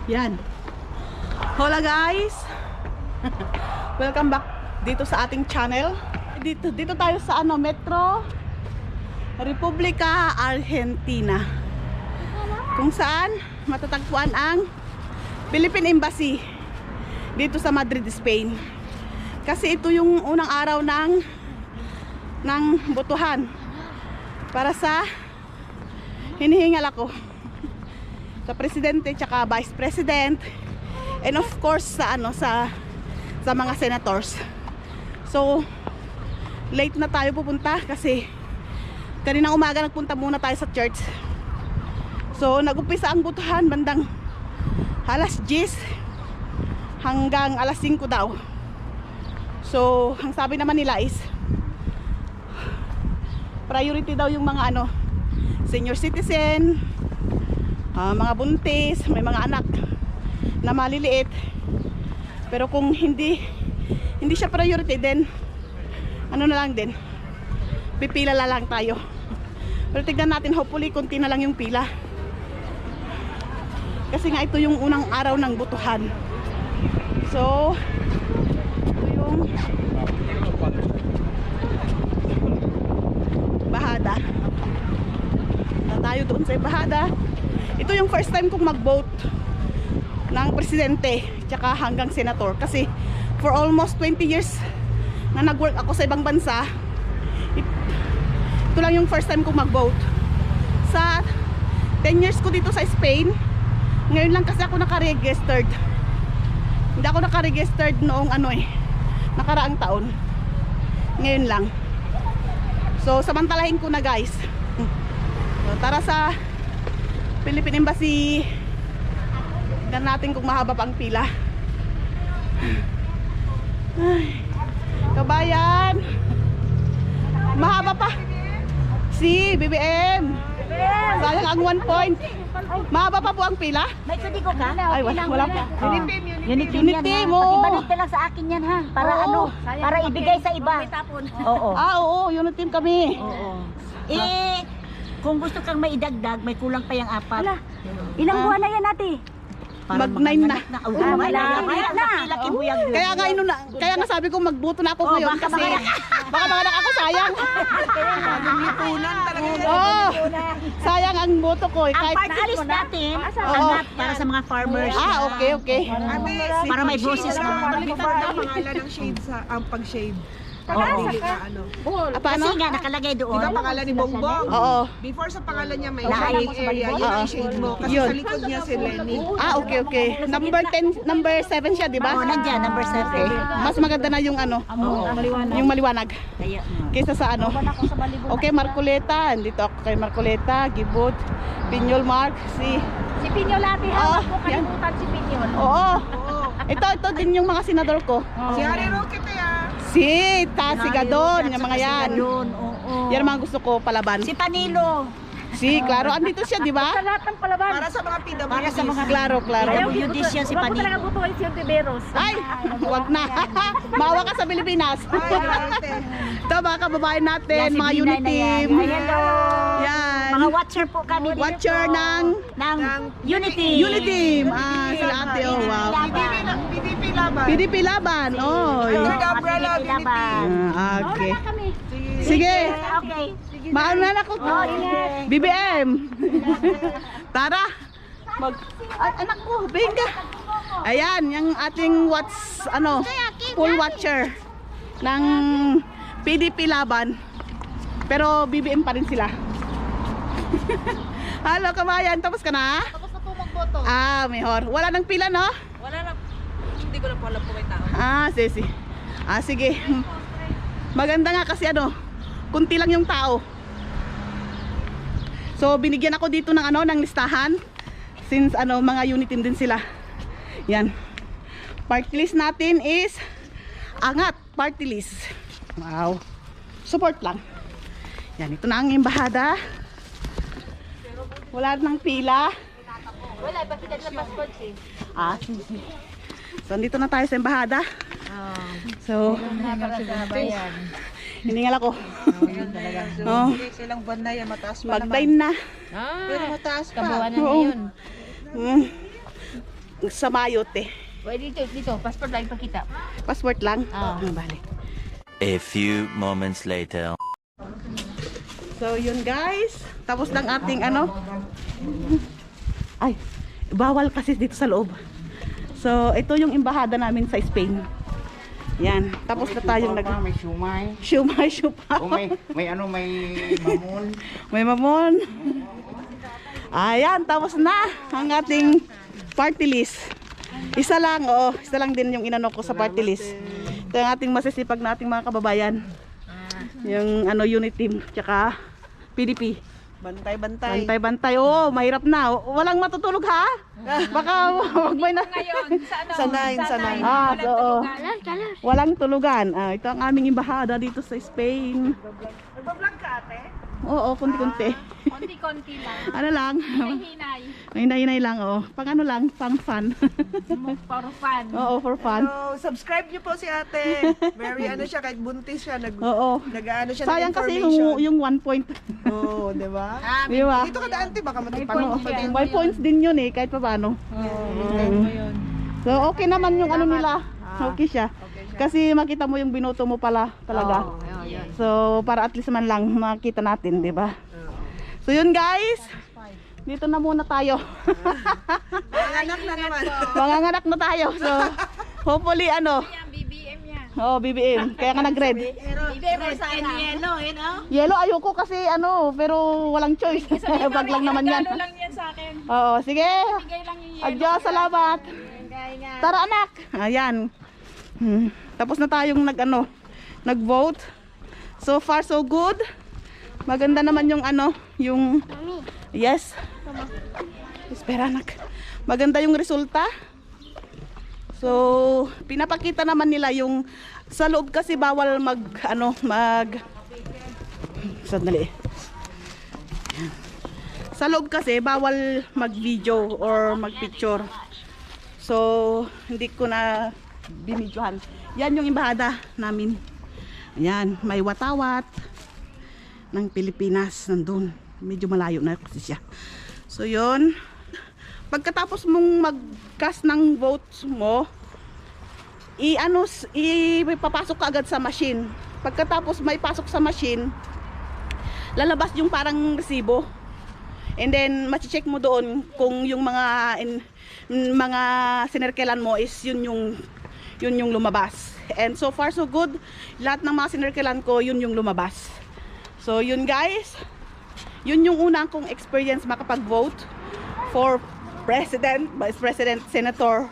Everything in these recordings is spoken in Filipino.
Yan. Hola guys. Welcome back dito sa ating channel. Dito tayo sa Metro Republica Argentina. Kung saan matatagpuan ang Philippine Embassy dito sa Madrid, Spain. Kasi ito yung unang araw ng botohan para sa hinihingal ako sa presidente tsaka vice president, and of course sa mga senators. So late na tayo pupunta kasi kaninang umaga nagpunta muna tayo sa church. So nag-umpisa ang botohan bandang alas 10 hanggang alas 5 daw. So ang sabi naman nila is priority daw yung mga senior citizen, mga buntis, may mga anak na maliliit. Pero kung hindi siya priority, then na lang din, pipila lang tayo. Pero tignan natin, hopefully konti na lang yung pila. Kasi nga ito yung unang araw ng botohan. So ito yung bahada na tayo doon sa bahada. Ito yung first time kong mag-vote ng presidente tsaka hanggang senator. Kasi for almost 20 years na nag-work ako sa ibang bansa, ito lang yung first time kong mag-vote. Sa 10 years ko dito sa Spain, ngayon lang kasi ako naka-registered. Hindi ako naka-registered noong nakaraang taon. Ngayon lang. So samantalahin ko na guys. So, tara sa Philippine Embassy. Tignan natin kung mahaba pang pila. Ay, kabayan, mahaba pa. Si BBM. Sayang ang 1 point. Mahaba pa po ang pila. May sadigo ka? Ay, wala pa. Unity mo. Pakibalot ka lang sa akin yan ha. Para para ibigay sa iba. Oo. Oo, unity kami. Oo. Kung gusto kang maidagdag, may kulang pa yung 4. Ilang buwan na yan ate? Mag 9 na. Wala na. Kaya nga sabi ko magboto na ako ngayon kasi baka mga ako sayang. Oh, sayang ang boto ko. Ang party list natin, para sa mga farmers. Okay. Para may boses mga pangalan ng shade sa ang pag-shade. Kasi nga nakalagay doon. Diba pangalan ni Bongbong? Oo. Before sa pangalan niya may Naalam shade area, yun ang shade mo. Kasi Yun. sa likod niya si Lenny. Okay. Number 7 siya, di ba? Oo, nandiyan, number 7. Okay. Mas maganda na yung yung maliwanag. Kaya, Kaysa sa Okay, Marcoleta. Dito ako kay Marcoleta, Gibot, Pinyol Mark, si Pinyol ate, hawak ko kalimutan si Pinyol. Oo. Ito din yung mga senador ko. Si Harry Roque ya. Si Tasigadon, yung mga yan. Oo. Yan ang mga gusto ko palaban. Si Panilo. Klaro, andito siya, di ba? Sa lahat ng palaban. Para sa mga PWDs. Para sa mga Klaro. PWD siya si Panilo. Talaga butuin si Tiberos. Ay, wag na. Maawa ka sa Pilipinas. Ito mga kababayan natin, mga unit team. Hello. Yan. Mga watcher po kami dito. Watcher ng Unity. unit team. Sila ate, oh wow. PDP laban. PDP laban. Oh. Under the umbrella of PDP. Okay. Sige. Okay. Maano na ako. BBM. Tara. Anak ko, benga. Ayan, yung ating full watcher ng PDP laban. Pero BBM pa rin sila. Hello kabayan, tapos ka na? Tapos na po magboto. Mejor. Wala nang pila, no? Wala na. Hindi ko na po alam po may tao. Sige. Maganda nga kasi kunti lang yung tao. So binigyan ako dito ng ng listahan since mga unit team din sila. Yan. Party list natin is Angat Party List. Wow. Support lang. Yan, ito na ang embahada. Wala nang pila. Wala, ipapitad na passport eh. Sige. So andito na tayo sa embahada. So hiningal ako. Ilang buwan na yan, mataas pa naman. Mag-time na. Pero mataas pa. Kabuwanan na Oo. yun. sa Mayotte. Pwede dito. Passport lang ipakita. Passport lang? Ah. Bali. A few moments later. So yun guys, tapos ng ating ano. Ay, bawal kasi dito sa loob. So ito yung embahada namin sa Spain. Yan, tapos na tayong May shumay. Shumay. O may mamon. May mamon. Ayan, tapos na ang ating party list. Isa lang din yung inano ko sa party list. Ito yung ating masisipag na ating mga kababayan. Yung unit team, tsaka PDP. Bantay-bantay. Bantay-bantay. Oo, mahirap na. Walang matutulog ha? Baka wag may na. Ngayon, sa ano? Sanay. So, walang tulugan. Ito ang aming embahada dito sa Spain. Nagbablog ka, ate? Oo, konti-konti. Konti-konti lang. Ano lang? Hinay. Hinay-hinay lang, pang ano lang, pang fun. For fun. Oo, for fun. So, subscribe niyo po si ate. Very ano siya, kahit buntis siya, Oo. nag-ano siya Sayang ng kasi information. yung 1 point. Oo, di ba? Di ba? Dito ka daan, baka Oo, matipano pa din. may points din yun kahit pa paano. So, okay naman yung ano nila. Okay siya. Kasi makita mo yung binoto mo pala talaga. So, para at least man lang makita natin, di ba? So, yun guys. Dito na muna tayo. Anak na naman. Manganganak na tayo. So, hopefully Yan, BBM yan. BBM. Kaya ka nag-red. BBM mo sana. Yellow ayoko kasi pero walang choice. Bag lang naman yan. Ano lang yan sa akin. Oo, sige. Bigay lang yung Adios, salamat. Tara anak. Ayan. Tapos na tayong nag-vote. So far so good. Maganda naman yung yung yes. Espera anak. Maganda yung resulta. So, pinapakita naman nila yung sa loob kasi bawal sandali. Sa loob kasi bawal mag-video or mag-picture. So, hindi ko na binidyohan. Yan yung embahada namin. Ayan, may watawat ng Pilipinas nandun. Medyo malayo na kasi siya. So, yun. Pagkatapos mong mag-cast ng votes mo, ipapasok ka agad sa machine. Pagkatapos may pasok sa machine, lalabas yung parang resibo. And then, machi-check mo doon kung yung mga sinerkelan mo is yun yung lumabas. And so far so good. Lahat ng mga sinerkelan ko, yun yung lumabas. So yun guys, yun yung unang kong experience makapag-vote for president, vice president, senators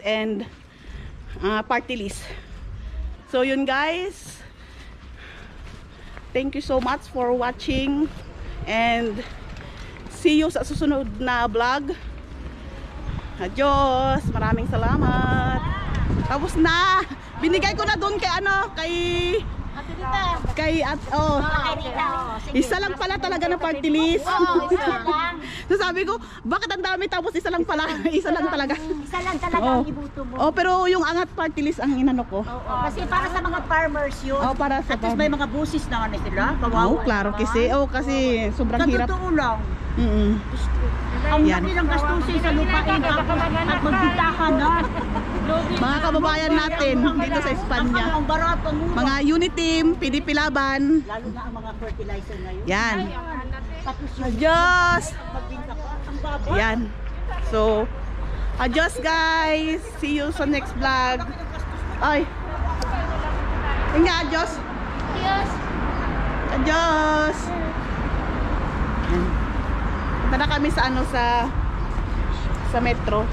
and party list. So yun guys, thank you so much for watching and see you sa susunod na vlog. Adios, maraming salamat. Tapos na, binigay ko na doon isa lang pala talaga na party list. So sabi ko, bakit ang dami tapos isa lang pala, isa lang talaga. Isa lang talaga ang ibuto mo. Pero yung angat party list ang inano ko. Kasi para sa mga farmers yun. Para sa At least may mga busis na sila. klaro kasi sobrang hirap. Sa totoo lang. Ang Yan. laki ng gastusin sa lupain at magbitahan na. Mga kababayan natin dito sa Espanya, Ang barato mo. mga unit team, PDP laban. Lalo na ang mga fertilizer ngayon. Yan. Tapos yung Adios. magbinta ka. Ang baba. Yan. So, adios guys. See you sa next vlog. Ay. Nga, adios. Adios. Punta na kami sa sa metro.